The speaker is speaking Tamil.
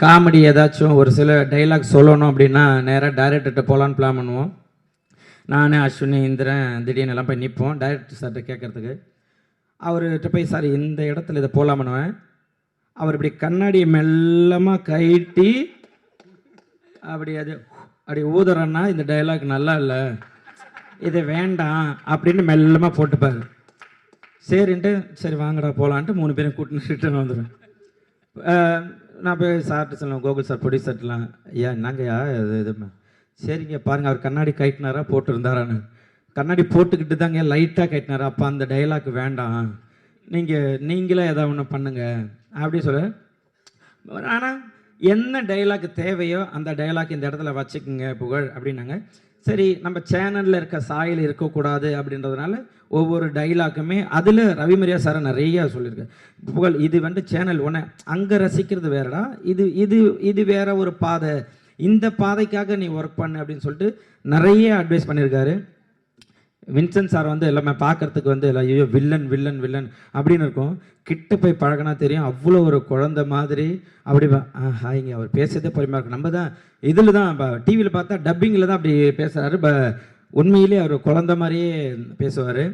காமெடி ஏதாச்சும் ஒரு சில டைலாக் சொல்லணும் அப்படின்னா நேராக டைரக்டர்கிட்ட போகலான்னு பிளான் பண்ணுவோம். நான், அஸ்வினி, இந்திரன் திடீர்னு எல்லாம் போய் நிற்போம் டைரக்டர் சார்கிட்ட கேட்குறதுக்கு. அவர்கிட்ட போய் சார் இந்த இடத்துல இதை போகலாமனுவேன். அவர் இப்படி கண்ணாடி மெல்லமாக கழட்டி அப்படி ஊதுறன்னா இந்த டைலாக் நல்லா இல்லை, இது வேண்டாம் அப்படின்னு மெல்லமாக போட்டுப்பார். சரின்ட்டு சரி வாங்கடா போகலான்ட்டு 3 பேரும் கூட்டின்னு ரிட்டர்ன் வந்துடுவேன். நான் போய் சார்ட்டு சொல்லுவேன், கோகுல் சார் ப்ரொடியூசர்லாம், ஐயா என்னங்கய்யா இது சரிங்க பாருங்கள் அவர் கண்ணாடி கட்டினாரா போட்டுருந்தாரான்னு. கண்ணாடி போட்டுக்கிட்டு தாங்க லைட்டாக கட்டினாரா, அப்போ அந்த டைலாக் வேண்டாம், நீங்களே எதாவது ஒன்று பண்ணுங்க அப்படி சொல்ல. ஆனால் என்ன டைலாக் தேவையோ அந்த டைலாக் இந்த இடத்துல வச்சுக்கோங்க புகழ் அப்படின்னாங்க. சரி நம்ம சேனலில் இருக்க சாயல் இருக்கக்கூடாது அப்படின்றதுனால ஒவ்வொரு டைலாக்குமே அதில் ரவிமரியா சாரை நிறையா சொல்லியிருக்கேன். புகழ் இது சேனல் ஒன்று, அங்கே ரசிக்கிறது வேறடா, இது வேற ஒரு பாதை, இந்த பாதைக்காக நீ ஒர்க் பண்ணு அப்படின்னு சொல்லிட்டு நிறைய அட்வைஸ் பண்ணியிருக்காரு. வின்சென்ட் சார் எல்லாமே பார்க்குறதுக்கு ஐயோ வில்லன் வில்லன் வில்லன் அப்படின்னு இருக்கும். கிட்ட போய் பழகினா தெரியும் அவ்வளோ ஒரு குழந்தை மாதிரி. அப்படி ஹாய்ங்க அவர் பேசுறதே பொறுமையாக இருக்கும். நம்ம தான் இதில் தான் டிவியில் பார்த்தா டப்பிங்கில் தான் அப்படி பேசுகிறாரு. உண்மையிலே அவர் குழந்தை மாதிரியே பேசுவார்.